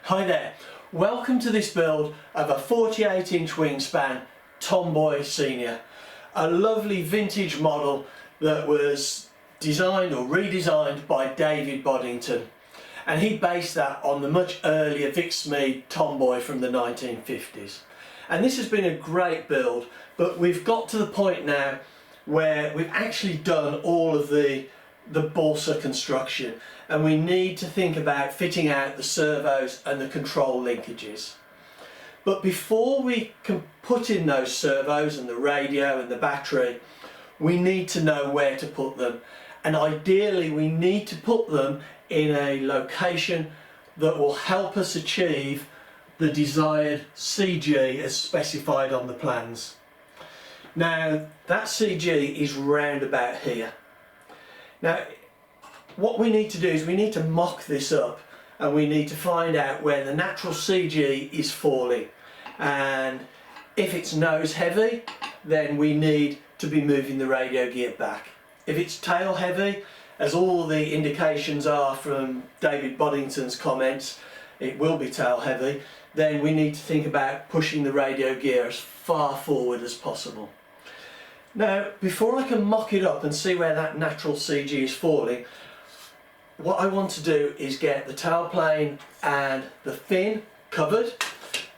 Hi there, welcome to this build of a 48-inch wingspan Tomboy Senior. A lovely vintage model that was designed or redesigned by David Boddington, and he based that on the much earlier Vic Smeeds Tomboy from the 1950s. And this has been a great build, but we've got to the point now where we've actually done all of the balsa construction, and we need to think about fitting out the servos and the control linkages. But before we can put in those servos and the radio and the battery, we need to know where to put them, and ideally we need to put them in a location that will help us achieve the desired CG as specified on the plans. Now that CG is round about here. Now what we need to do is we need to mock this up, and we need to find out where the natural CG is falling, and if it's nose heavy then we need to be moving the radio gear back. If it's tail heavy, as all the indications are from David Boddington's comments, it will be tail heavy, then we need to think about pushing the radio gear as far forward as possible. Now before I can mock it up and see where that natural CG is falling, what I want to do is get the tailplane and the fin covered,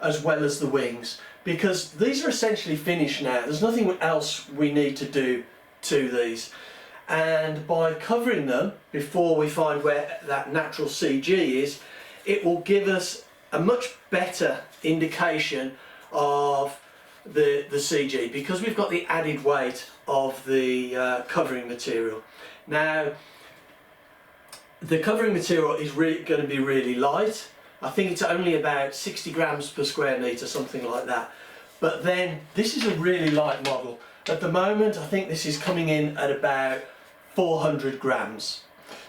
as well as the wings, because these are essentially finished now. There's nothing else we need to do to these, and by covering them before we find where that natural CG is, it will give us a much better indication of the CG, because we've got the added weight of the covering material. Now the covering material is going to be really light. I think it's only about 60 grams per square metre, something like that. But then this is a really light model. At the moment I think this is coming in at about 400 grams.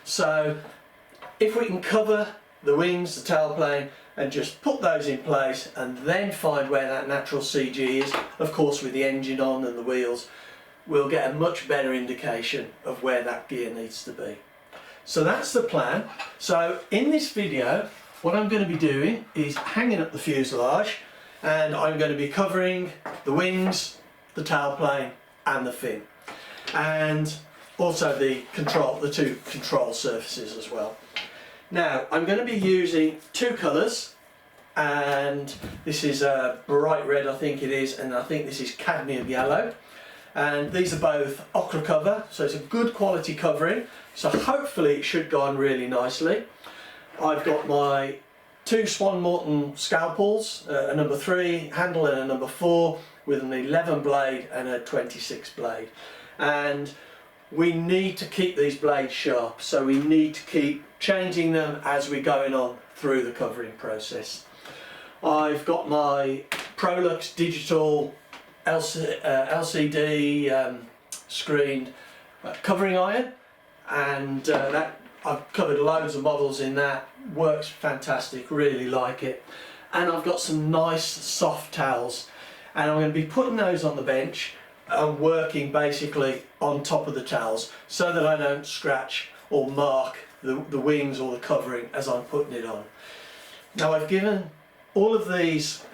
So if we can cover the wings, the tailplane, and just put those in place and then find where that natural CG is, of course with the engine on and the wheels, we'll get a much better indication of where that gear needs to be. So that's the plan. So in this video what I'm going to be doing is hanging up the fuselage, and I'm going to be covering the wings, the tailplane and the fin, and also the two control surfaces as well. Now I'm going to be using two colours, and this is a bright red, I think it is, and I think this is cadmium yellow, and these are both Oracover, so it's a good quality covering, so hopefully it should go on really nicely. I've got my two Swan Morton scalpels, a number 3 handle and a number 4, with an 11 blade and a 26 blade, and we need to keep these blades sharp, so we need to keep changing them as we're going on through the covering process. I've got my Prolux digital LCD screened covering iron, and that I've covered loads of models in that, works fantastic, really like it. And I've got some nice soft towels, and I'm going to be putting those on the bench and working basically on top of the towels so that I don't scratch or mark the wings or the covering as I'm putting it on. Now I've given all of these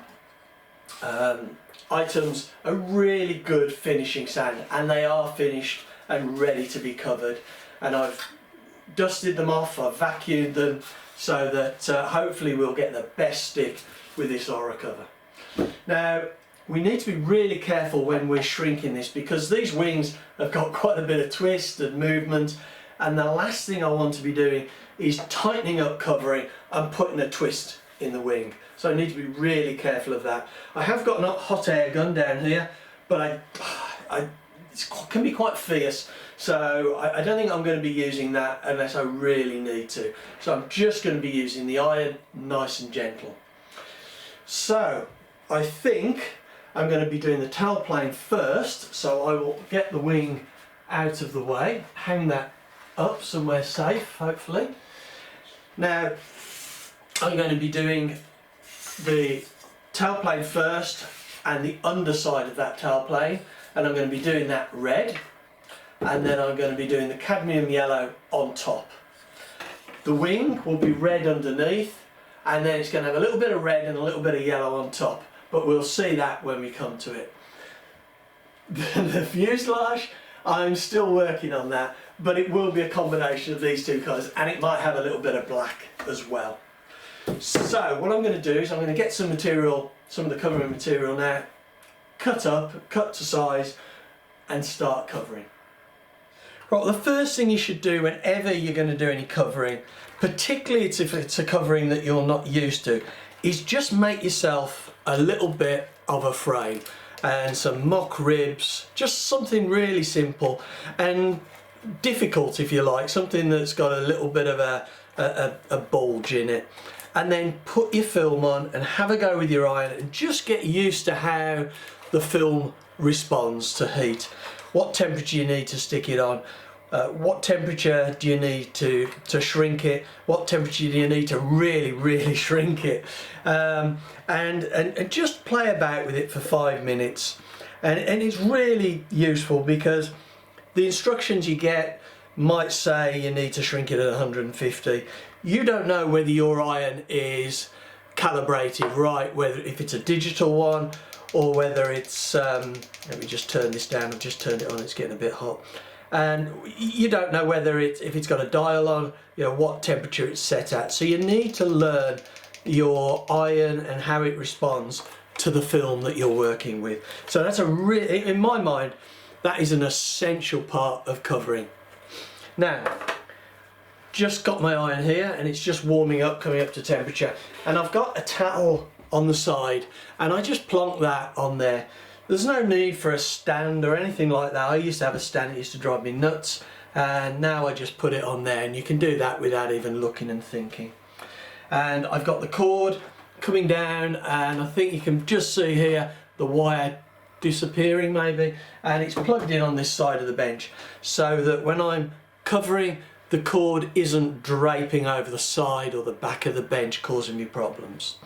items a really good finishing sand, and they are finished and ready to be covered, and I've dusted them off, I've vacuumed them, so that hopefully we'll get the best stick with this Oracover. Now we need to be really careful when we're shrinking this, because these wings have got quite a bit of twist and movement, and the last thing I want to be doing is tightening up covering and putting a twist in the wing. So I need to be really careful of that. I have got a hot air gun down here, but it can be quite fierce, so I don't think I'm going to be using that unless I really need to. So I'm just going to be using the iron, nice and gentle. So I think I'm going to be doing the tailplane first, so I will get the wing out of the way, hang that up somewhere safe hopefully. Now I'm going to be doing the tailplane first and the underside of that tailplane, and I'm going to be doing that red, and then I'm going to be doing the cadmium yellow on top. The wing will be red underneath, and then it's going to have a little bit of red and a little bit of yellow on top, but we'll see that when we come to it. The fuselage, I'm still working on that, but it will be a combination of these two colours, and it might have a little bit of black as well. So what I'm going to do is I'm going to get some material, some of the covering material now, cut up, cut to size, and start covering. Right, the first thing you should do whenever you're going to do any covering, particularly if it's a covering that you're not used to, is just make yourself a little bit of a frame and some mock ribs, just something really simple and difficult if you like, something that's got a little bit of a bulge in it. And then put your film on and have a go with your iron and just get used to how the film responds to heat. What temperature you need to stick it on, what temperature do you need to shrink it, what temperature do you need to really shrink it, and just play about with it for 5 minutes. And it's really useful because the instructions you get might say you need to shrink it at 150. You don't know whether your iron is calibrated right, whether if it's a digital one or whether it's, let me just turn this down, I've just turned it on, it's getting a bit hot. And you don't know whether if it's got a dial on, you know, what temperature it's set at. So you need to learn your iron and how it responds to the film that you're working with. So that's in my mind, that is an essential part of covering. Now, just got my iron here and it's just warming up, coming up to temperature, and I've got a towel on the side and I just plonk that on there. There's no need for a stand or anything like that. I used to have a stand, it used to drive me nuts, and now I just put it on there, and you can do that without even looking and thinking. And I've got the cord coming down, and I think you can just see here the wire disappearing maybe, and it's plugged in on this side of the bench so that when I'm covering, the cord isn't draping over the side or the back of the bench causing me problems.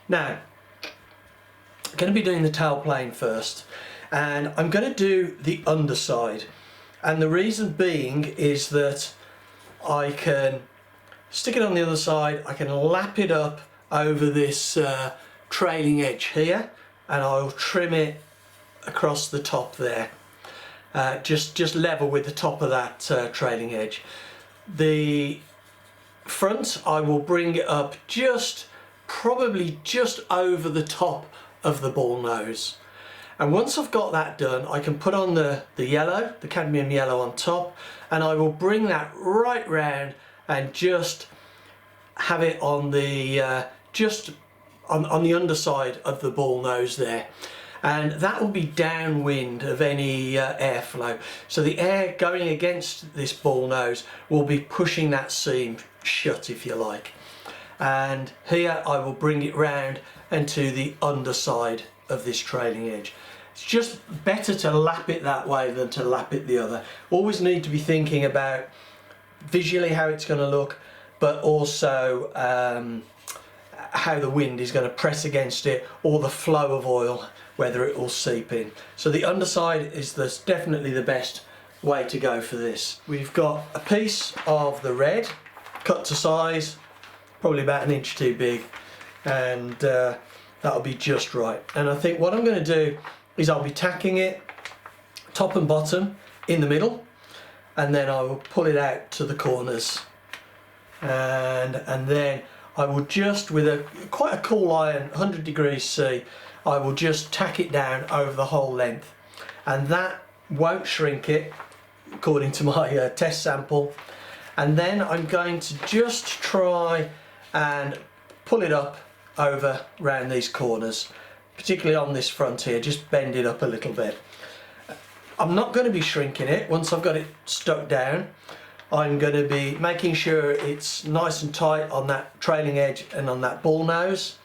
Now, I'm going to be doing the tailplane first, and I'm going to do the underside, and the reason being is that I can stick it on the other side, I can lap it up over this trailing edge here, and I'll trim it across the top there, just level with the top of that trailing edge. The front I will bring it up probably just over the top of the ball nose, and once I've got that done I can put on the yellow, the cadmium yellow on top, and I will bring that right round and just have it on the on the underside of the ball nose there, and that will be downwind of any airflow, so the air going against this ball nose will be pushing that seam shut, if you like. And here I will bring it round and to the underside of this trailing edge. It's just better to lap it that way than to lap it the other. Always need to be thinking about visually how it's going to look, but also how the wind is going to press against it, or the flow of oil, whether it will seep in. So the underside is definitely the best way to go for this. We've got a piece of the red cut to size, probably about 1 inch too big, and that'll be just right. And I think what I'm going to do is I'll be tacking it top and bottom in the middle, and then I will pull it out to the corners, and then I will just, with quite a cool iron, 100 degrees C, I will just tack it down over the whole length, and that won't shrink it according to my test sample. And then I'm going to just try and pull it up over round these corners, particularly on this front here, just bend it up a little bit. I'm not going to be shrinking it. Once I've got it stuck down, I'm going to be making sure it's nice and tight on that trailing edge and on that ball nose,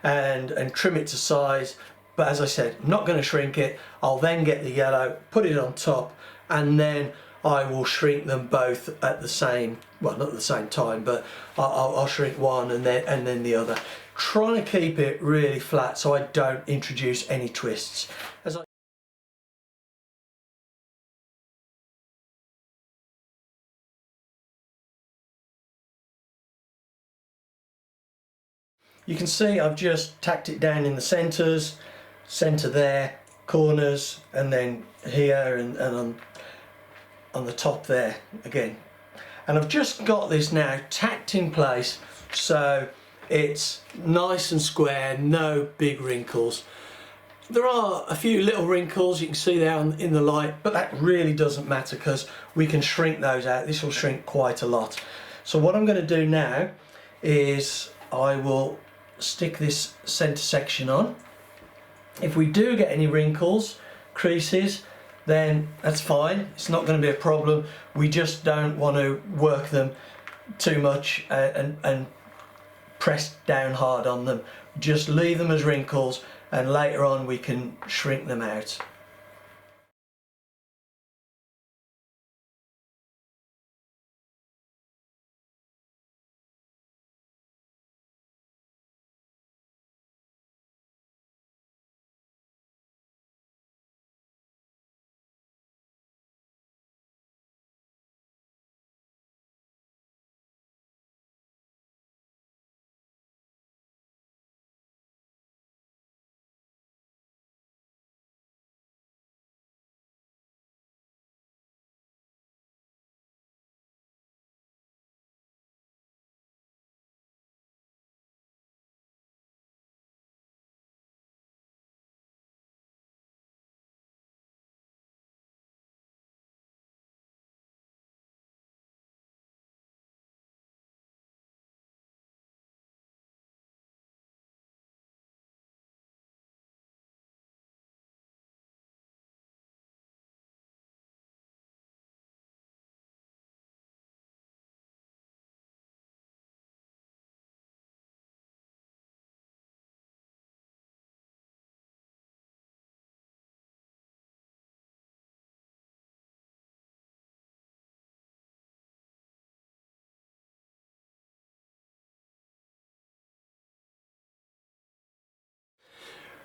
and trim it to size. But as I said, I'm not going to shrink it. I'll then get the yellow, put it on top, and then I will shrink them both at the same, well, not at the same time, but I'll shrink one and then the other, trying to keep it really flat so I don't introduce any twists. As I you can see I've just tacked it down in the centres, centre there, corners, and then here and on the top there again. And I've just got this now tacked in place so it's nice and square, no big wrinkles. There are a few little wrinkles you can see there in the light, but that really doesn't matter because we can shrink those out. This will shrink quite a lot. So what I'm going to do now is I will stick this centre section on. If we do get any wrinkles, creases, then that's fine. It's not going to be a problem. We just don't want to work them too much and press down hard on them. Just leave them as wrinkles, and later on we can shrink them out.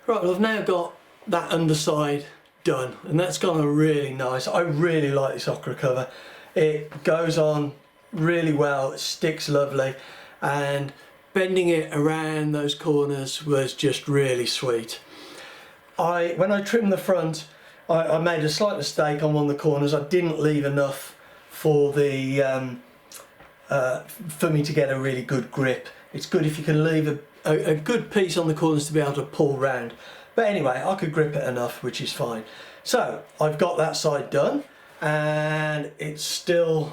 Right, well, I've now got that underside done, and that's gone really nice. I really like this Oracover. It goes on really well, it sticks lovely, and bending it around those corners was just really sweet. When I trimmed the front, I made a slight mistake on one of the corners. I didn't leave enough for the for me to get a really good grip. It's good if you can leave a good piece on the corners to be able to pull round. But anyway, I could grip it enough, which is fine. So I've got that side done, and it's still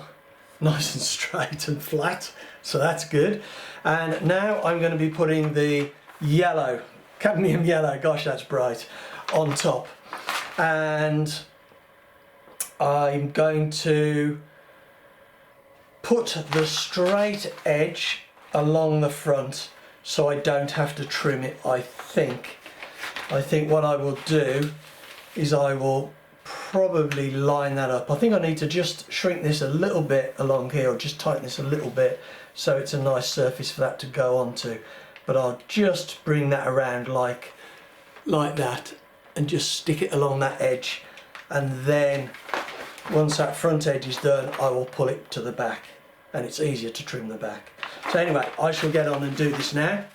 nice and straight and flat, so that's good. And now I'm going to be putting the yellow, cadmium yellow, gosh that's bright, on top. And I'm going to put the straight edge along the front so I don't have to trim it. I think what I will do is I will probably line that up. I think I need to just shrink this a little bit along here, or just tighten this a little bit so it's a nice surface for that to go onto. But I'll just bring that around like that and just stick it along that edge, and then once that front edge is done I will pull it to the back, and it's easier to trim the back. So anyway, I shall get on and do this now.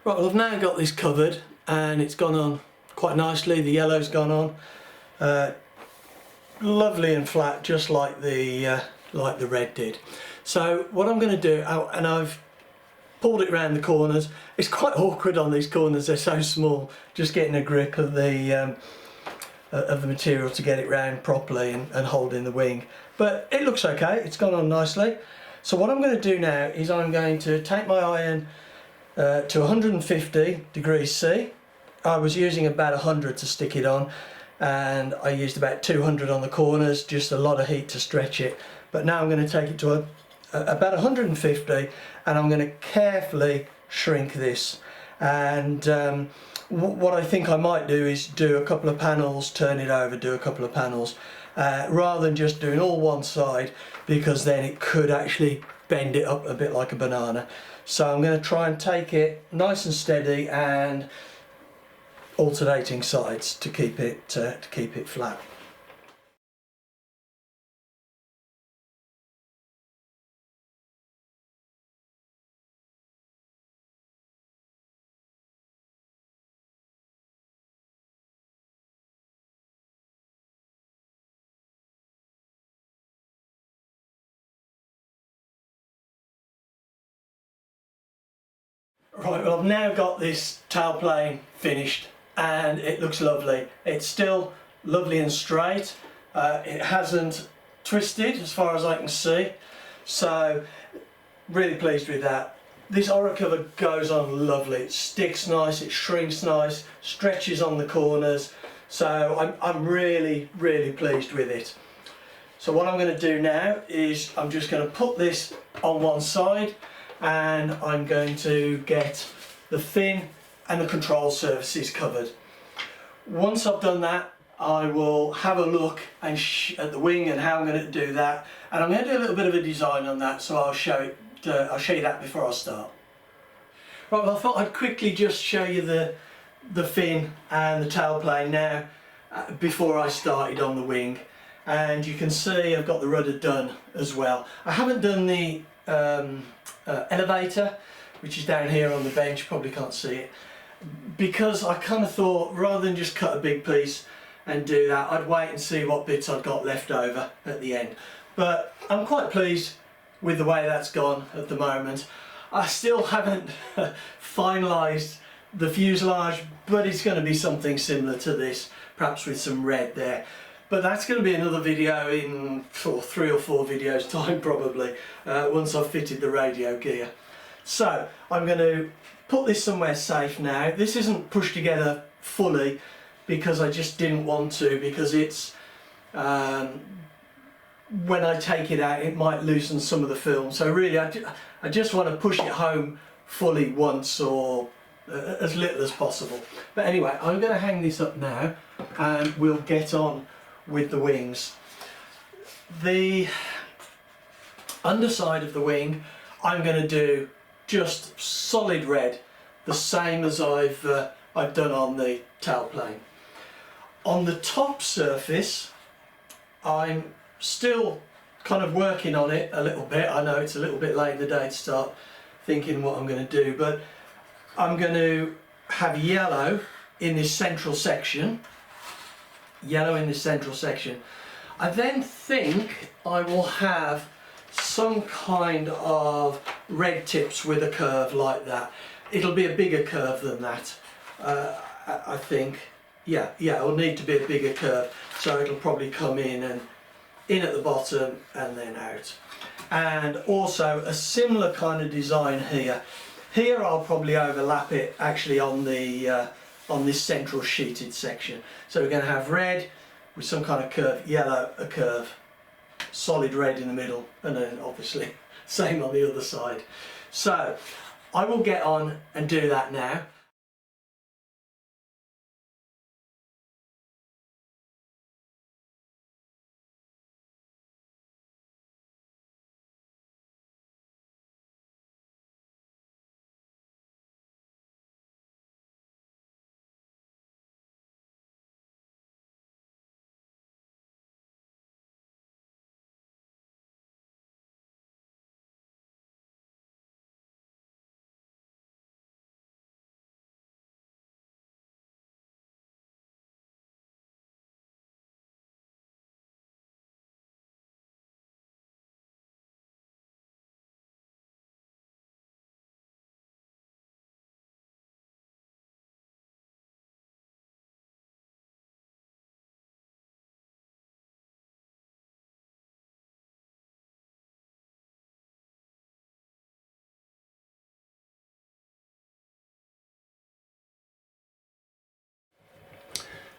Right, well I've now got this covered and it's gone on quite nicely. The yellow's gone on. Lovely and flat, just like the red did. So what I'm going to do, and I've pulled it around the corners. It's quite awkward on these corners, they're so small, just getting a grip of the material to get it round properly and holding the wing. But it looks okay, it's gone on nicely. So what I'm going to do now is I'm going to take my iron to 150 degrees C. I was using about 100 to stick it on, and I used about 200 on the corners, just a lot of heat to stretch it. But now I'm going to take it to about 150, and I'm going to carefully shrink this. And what I think I might do is do a couple of panels, turn it over, do a couple of panels, rather than just doing all one side, because then it could actually bend it up a bit like a banana. So I'm going to try and take it nice and steady and alternating sides to keep it flat. Right, well, I've now got this tailplane finished and it looks lovely. It's still lovely and straight. It hasn't twisted as far as I can see, so really pleased with that. This Oracover goes on lovely. It sticks nice, it shrinks nice, stretches on the corners, so I'm really pleased with it. So what I'm going to do now is I'm just going to put this on one side, and I'm going to get the fin and the control surfaces covered. Once I've done that, I will have a look at the wing and how I'm going to do that, and I'm going to do a little bit of a design on that, so I'll show you that before I start. Right, well, I thought I'd quickly just show you the fin and the tailplane now before I started on the wing. And you can see I've got the rudder done as well. I haven't done the elevator, which is down here on the bench, probably can't see it, because I kind of thought rather than just cut a big piece and do that, I'd wait and see what bits I've got left over at the end. But I'm quite pleased with the way that's gone at the moment. I still haven't finalised the fuselage, but it's going to be something similar to this, perhaps with some red there. But that's going to be another video in 3 or 4 videos time probably, once I've fitted the radio gear. So I'm going to put this somewhere safe now. This isn't pushed together fully because I just didn't want to, because it's when I take it out it might loosen some of the film. So really I just want to push it home fully once, or as little as possible. But anyway, I'm going to hang this up now and we'll get on with the wings. The underside of the wing I'm going to do just solid red, the same as I've done on the tailplane. On the top surface I'm still kind of working on it a little bit. I know it's a little bit late in the day to start thinking what I'm going to do, but I'm going to have yellow in this central section. I then think I will have some kind of red tips with a curve like that. It'll be a bigger curve than that, I think. Yeah, it'll need to be a bigger curve, so it'll probably come in at the bottom and then out. And also a similar kind of design here. Here I'll probably overlap it actually on the on this central sheeted section. So we're going to have red with some kind of curve, yellow, a curve, solid red in the middle, and then obviously same on the other side. So I will get on and do that now.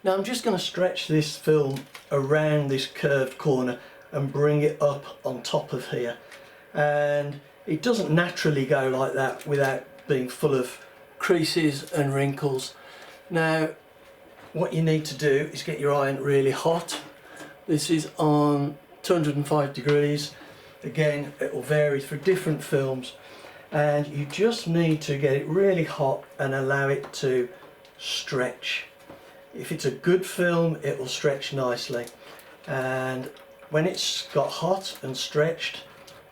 Now I'm just going to stretch this film around this curved corner and bring it up on top of here, and it doesn't naturally go like that without being full of creases and wrinkles. Now what you need to do is get your iron really hot. This is on 205 degrees. Again, it will vary for different films, and you just need to get it really hot and allow it to stretch. If it's a good film, it will stretch nicely, and when it's got hot and stretched,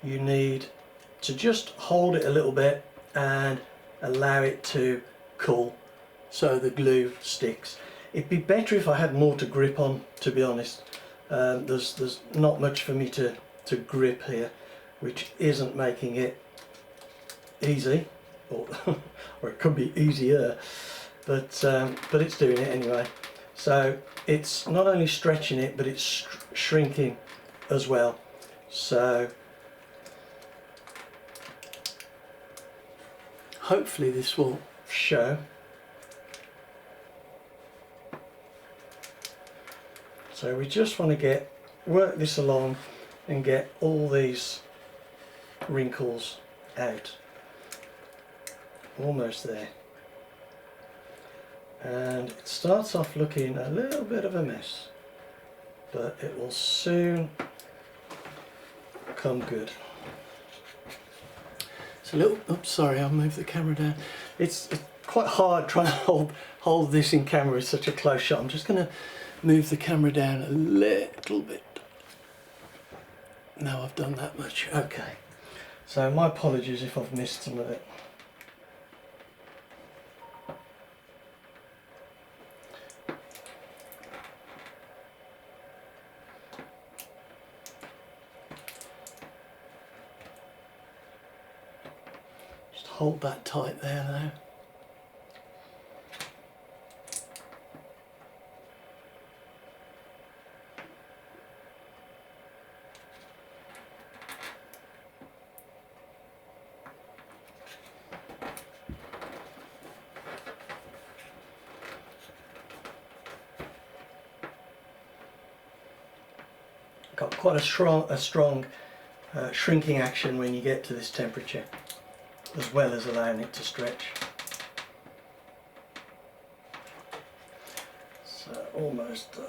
you need to just hold it a little bit and allow it to cool so the glue sticks. It'd be better if I had more to grip on, to be honest. There's not much for me to grip here, which isn't making it easy, or it could be easier, but it's doing it anyway. So it's not only stretching it, but it's shrinking as well. So hopefully this will show. So we just want to work this along and get all these wrinkles out. Almost there. And it starts off looking a little bit of a mess, but it will soon come good. It's a little, oops, sorry, I'll move the camera down. It's quite hard trying to hold this in camera with such a close shot. I'm just going to move the camera down a little bit. Now I've done that much. Okay, so my apologies if I've missed some of it. Just hold that tight there now. Got quite a strong shrinking action when you get to this temperature, as well as allowing it to stretch. So almost done.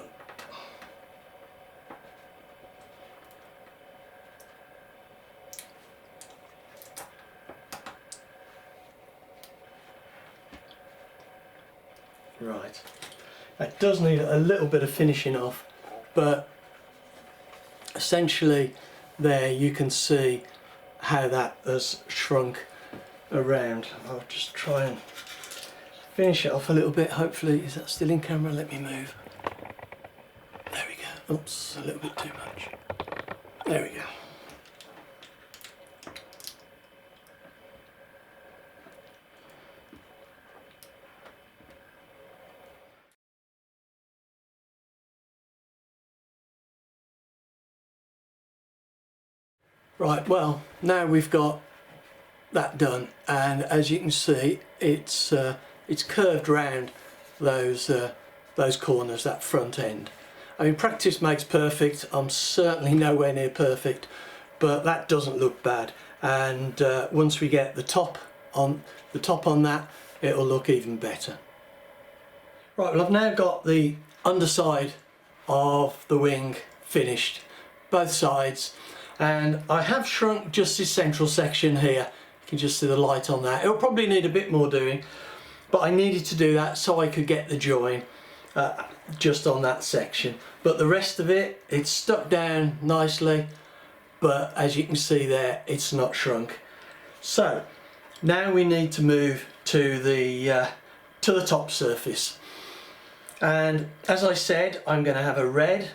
Right, that does need a little bit of finishing off, but essentially there you can see how that has shrunk around. I'll just try and finish it off a little bit. Hopefully, is that still in camera? Let me move. There we go. Oops, a little bit too much. There we go. Right, well, now we've got that done, and as you can see, it's curved round those corners, that front end. I mean, practice makes perfect. I'm certainly nowhere near perfect, but that doesn't look bad. And once we get the top on that, it'll look even better. Right, well, I've now got the underside of the wing finished, both sides. And I have shrunk just this central section here. You can just see the light on that. It'll probably need a bit more doing, but I needed to do that so I could get the join just on that section. But the rest of it, it's stuck down nicely, but as you can see there, it's not shrunk. So now we need to move to the top surface. And as I said, I'm going to have a red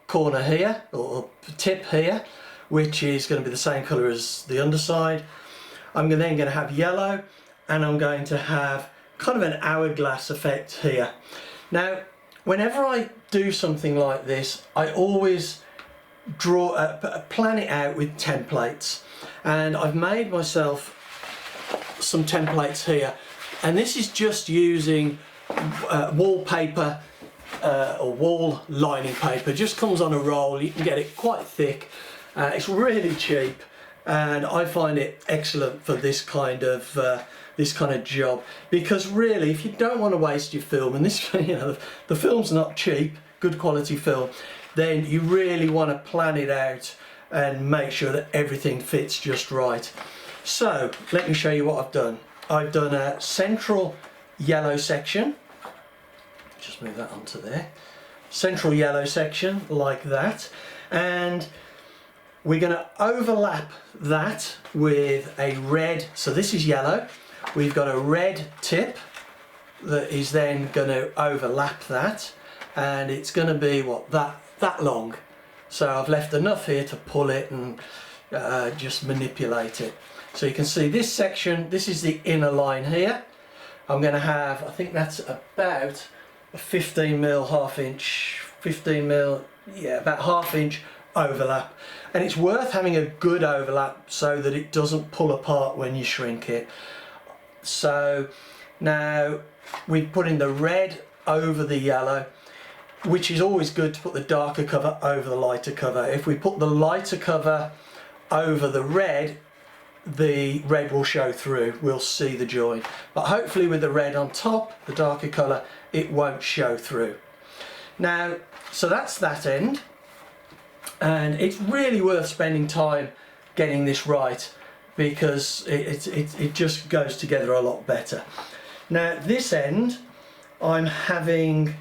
corner here, or tip here, which is going to be the same colour as the underside. I'm then going to have yellow, and I'm going to have kind of an hourglass effect here. Now, whenever I do something like this, I always plan it out with templates, and I've made myself some templates here, and this is just using wallpaper or wall lining paper. Just comes on a roll. You can get it quite thick. It's really cheap, and I find it excellent for this kind of job, because really, if you don't want to waste your film, and this, you know, the film's not cheap, good quality film, then you really want to plan it out and make sure that everything fits just right. So let me show you what I've done. I've done a central yellow section. Just move that onto there. Central yellow section like that, and we're going to overlap that with a red. So this is yellow. We've got a red tip that is then going to overlap that, and it's going to be what, that long. So I've left enough here to pull it and just manipulate it. So you can see this section, this is the inner line here. I'm going to have, I think that's about a 15mm, half inch, 15mm, yeah, about half inch overlap. And it's worth having a good overlap so that it doesn't pull apart when you shrink it. So now we're putting the red over the yellow, which is always good to put the darker cover over the lighter cover. If we put the lighter cover over the red will show through, we'll see the join. But hopefully with the red on top, the darker colour, it won't show through. Now, so that's that end, and it's really worth spending time getting this right, because it just goes together a lot better. Now this end, I'm having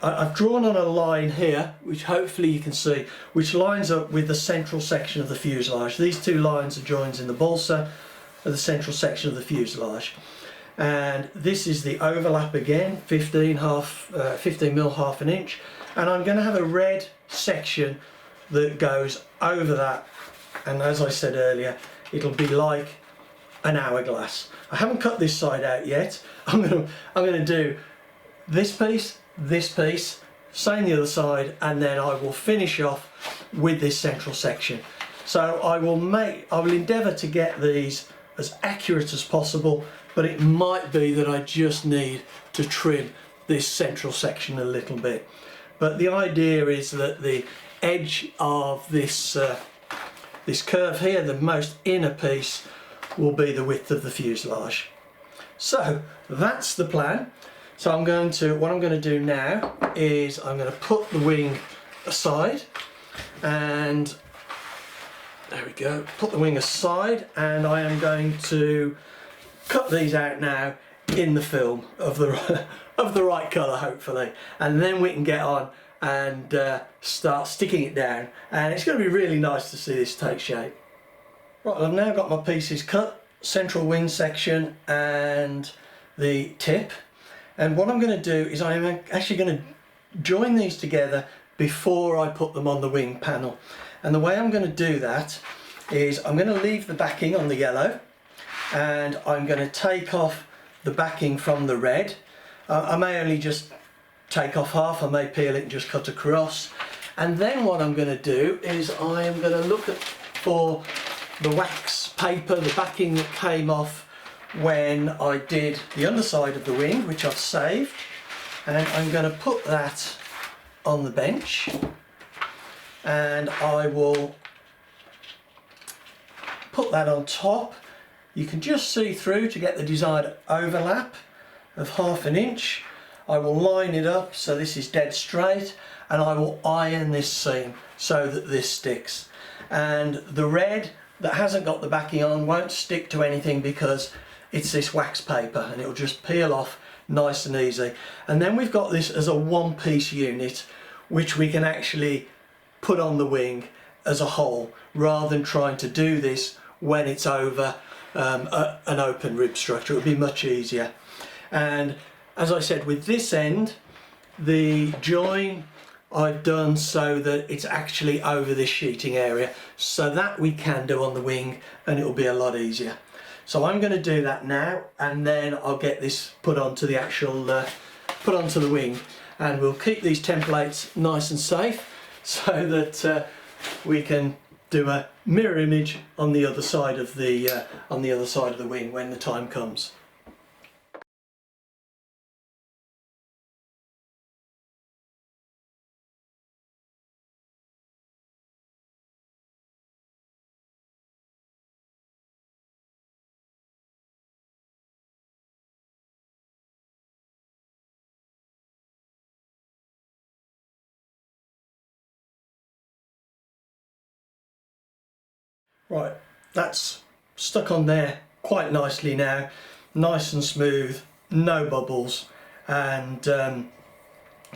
I've drawn on a line here, which hopefully you can see, which lines up with the central section of the fuselage. These two lines are joins in the balsa of the central section of the fuselage. And this is the overlap again, 15mm, half an inch. And I'm going to have a red section that goes over that. And as I said earlier, it'll be like an hourglass. I haven't cut this side out yet. I'm going to do this piece, same the other side, and then I will finish off with this central section. So I will endeavour to get these as accurate as possible, but it might be that I just need to trim this central section a little bit. But the idea is that the edge of this this curve here, the most inner piece, will be the width of the fuselage. So that's the plan. So what I'm going to do now is I'm going to put the wing aside, and there we go, put the wing aside, and I am going to cut these out now in the film of the right colour, hopefully, and then we can get on and start sticking it down, and it's going to be really nice to see this take shape. Right, I've now got my pieces cut, central wing section and the tip. And what I'm going to do is I'm actually going to join these together before I put them on the wing panel. And the way I'm going to do that is I'm going to leave the backing on the yellow, and I'm going to take off the backing from the red. I may only just take off half, I may peel it and just cut across. And then what I'm going to do is I am going to look for the wax paper, the backing that came off when I did the underside of the wing, which I've saved, and I'm going to put that on the bench, and I will put that on top. You can just see through to get the desired overlap of half an inch. I will line it up so this is dead straight, and I will iron this seam so that this sticks. And the red that hasn't got the backing on won't stick to anything because it's this wax paper, and it'll just peel off nice and easy. And then we've got this as a one-piece unit, which we can actually put on the wing as a whole, rather than trying to do this when it's over an open rib structure. It would be much easier. And as I said, with this end, the join I've done so that it's actually over this sheeting area, so that we can do on the wing, and it'll be a lot easier. So I'm going to do that now, and then I'll get this put onto the actual put onto the wing, and we'll keep these templates nice and safe so that we can do a mirror image on the other side of the wing when the time comes. Right, that's stuck on there quite nicely now, nice and smooth, no bubbles, and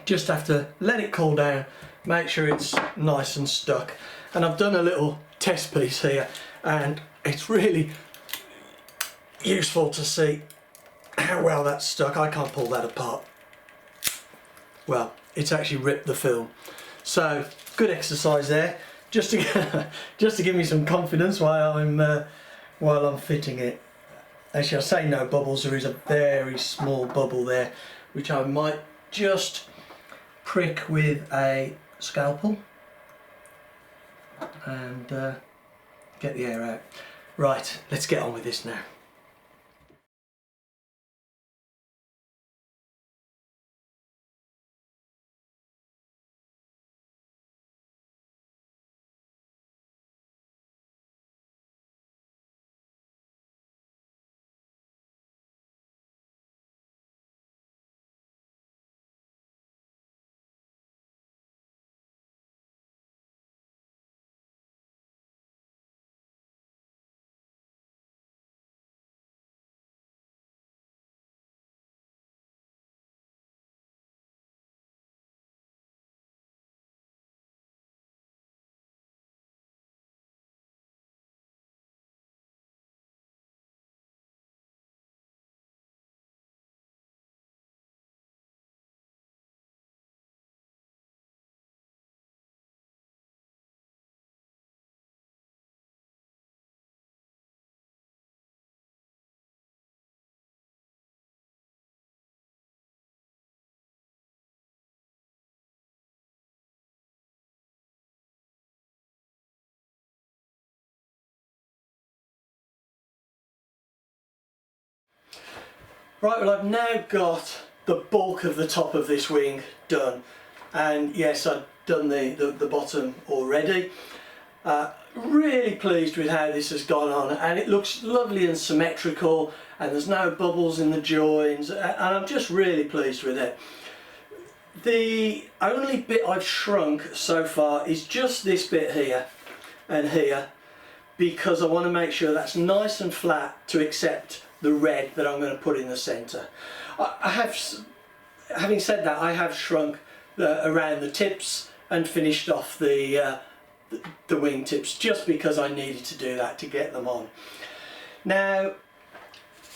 just have to let it cool down, make sure it's nice and stuck. And I've done a little test piece here, and it's really useful to see how well that's stuck. I can't pull that apart. Well, it's actually ripped the film. So good exercise there, just to just to give me some confidence while I'm fitting it. Actually, I say no bubbles. There is a very small bubble there, which I might just prick with a scalpel and get the air out. Right, let's get on with this now. Right, well, I've now got the bulk of the top of this wing done, and yes, I've done the bottom already. Really pleased with how this has gone on, and it looks lovely and symmetrical, and there's no bubbles in the joins, and I'm just really pleased with it. The only bit I've shrunk so far is just this bit here and here, because I want to make sure that's nice and flat to accept the red that I'm going to put in the centre. Having said that, I have shrunk around the tips and finished off the wing tips, just because I needed to do that to get them on. Now,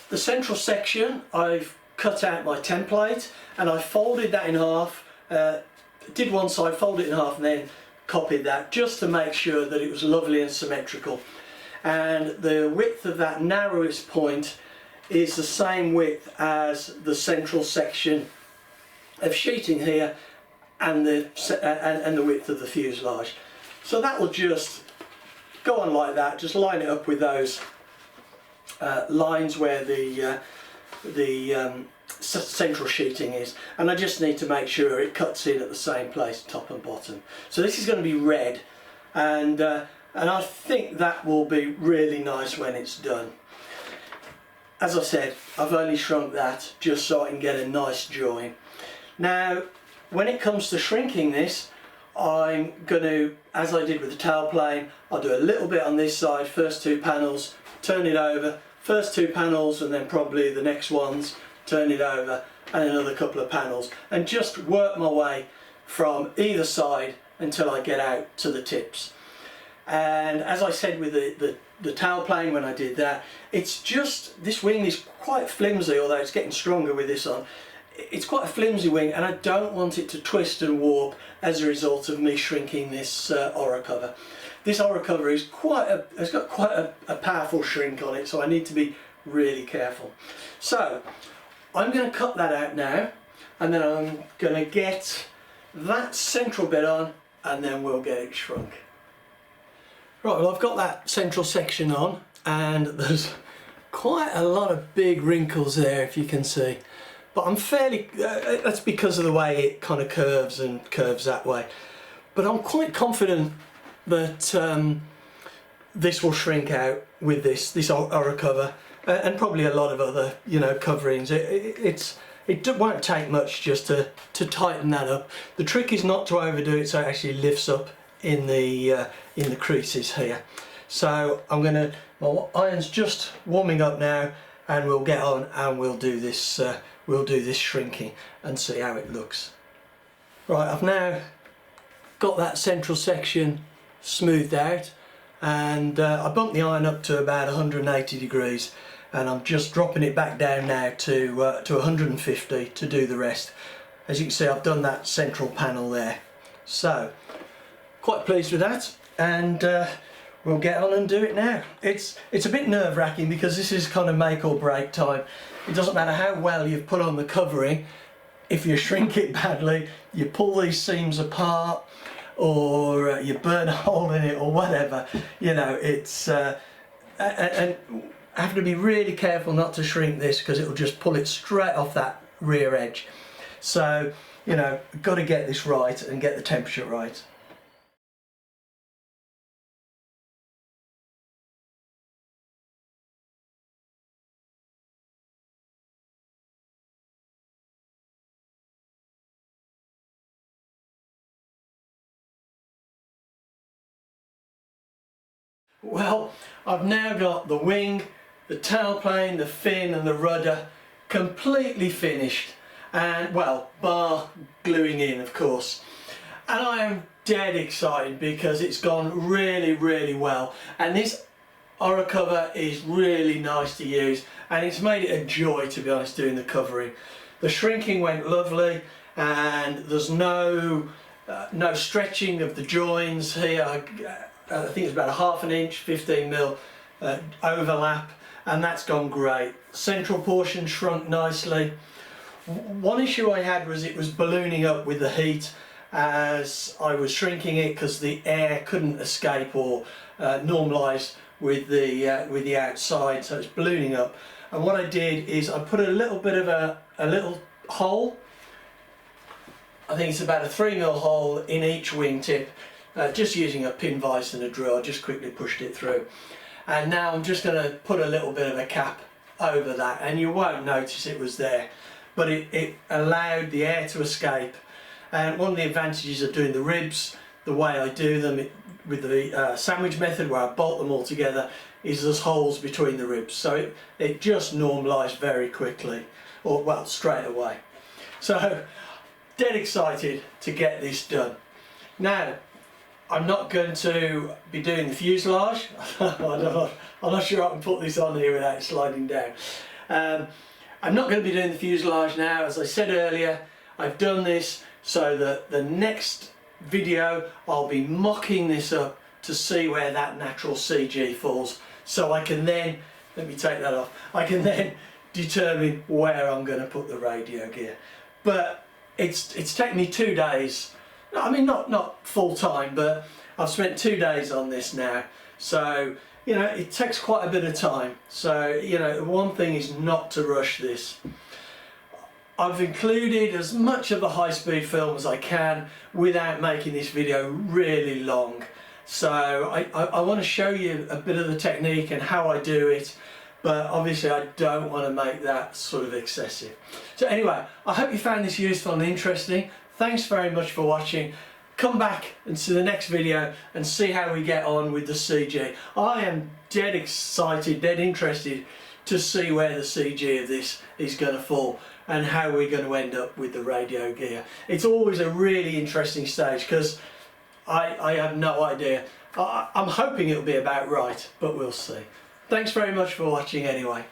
the central section, I've cut out my template and I folded that in half, did one side, folded it in half, and then copied that just to make sure that it was lovely and symmetrical. And the width of that narrowest point is the same width as the central section of sheeting here, and the width of the fuselage. So that will just go on like that. Just line it up with those lines where the central sheeting is, and I just need to make sure it cuts in at the same place, top and bottom. So this is going to be red, and I think that will be really nice when it's done. As I said, I've only shrunk that just so I can get a nice join. Now, when it comes to shrinking this, I'm going to, as I did with the tailplane, I'll do a little bit on this side, first two panels, turn it over, first two panels, and then probably the next ones, turn it over, and another couple of panels, and just work my way from either side until I get out to the tips. And as I said with the tailplane when I did that, it's just, this wing is quite flimsy, although it's getting stronger with this on. It's quite a flimsy wing, and I don't want it to twist and warp as a result of me shrinking this Oracover. This Oracover is has got quite a powerful shrink on it, so I need to be really careful. So I'm going to cut that out now, and then I'm going to get that central bit on, and then we'll get it shrunk. Right, well, I've got that central section on, and there's quite a lot of big wrinkles there, if you can see. But I'm fairly, that's because of the way it kind of curves and curves that way. But I'm quite confident that this will shrink out with this Oracover, and probably a lot of other, coverings. It won't take much just to tighten that up. The trick is not to overdo it so it actually lifts up in the creases here. So my iron's just warming up now, and we'll get on and we'll do this shrinking and see how it looks. Right, I've now got that central section smoothed out, and I bumped the iron up to about 180 degrees, and I'm just dropping it back down now to 150 to do the rest. As you can see, I've done that central panel there, so quite pleased with that, and we'll get on and do it now. It's a bit nerve-wracking because this is kind of make or break time. It doesn't matter how well you've put on the covering, if you shrink it badly, you pull these seams apart, or you burn a hole in it, or whatever, you know, it's and I have to be really careful not to shrink this because it'll just pull it straight off that rear edge. So, you know, got to get this right and get the temperature right. Well, I've now got the wing, the tailplane, the fin and the rudder completely finished, and well, bar gluing in of course, and I am dead excited because it's gone really well, and this Oracover is really nice to use, and it's made it a joy, to be honest, doing the covering. The shrinking went lovely, and there's no stretching of the joins here. I think it's about a ½ an inch, 15mm overlap, and that's gone great. Central portion shrunk nicely. One issue I had was it was ballooning up with the heat as I was shrinking it because the air couldn't escape or normalise with the outside, so it's ballooning up. And what I did is I put a little bit of a little hole. I think it's about a 3mm hole in each wingtip. Just using a pin vise and a drill, I just quickly pushed it through. And now I'm just going to put a little bit of a cap over that, and you won't notice it was there, but it allowed the air to escape. And one of the advantages of doing the ribs the way I do them with the sandwich method, where I bolt them all together, is there's holes between the ribs, so it just normalised very quickly, or well, straight away. So dead excited to get this done. Now, I'm not going to be doing the fuselage. I'm not sure I can put this on here without sliding down. I'm not going to be doing the fuselage now. As I said earlier, I've done this so that the next video I'll be mocking this up to see where that natural CG falls, so I can then, let me take that off, I can then determine where I'm going to put the radio gear. But it's taken me 2 days. I mean, not full time, but I've spent 2 days on this now, so you know it takes quite a bit of time. So you know, one thing is not to rush this. I've included as much of the high-speed film as I can without making this video really long. So I want to show you a bit of the technique and how I do it, but obviously I don't want to make that sort of excessive. So anyway, I hope you found this useful and interesting. Thanks very much for watching. Come back and see the next video and see how we get on with the CG. I am dead excited, dead interested to see where the CG of this is going to fall and how we're going to end up with the radio gear. It's always a really interesting stage because I have no idea. I'm hoping it'll be about right, but we'll see. Thanks very much for watching anyway.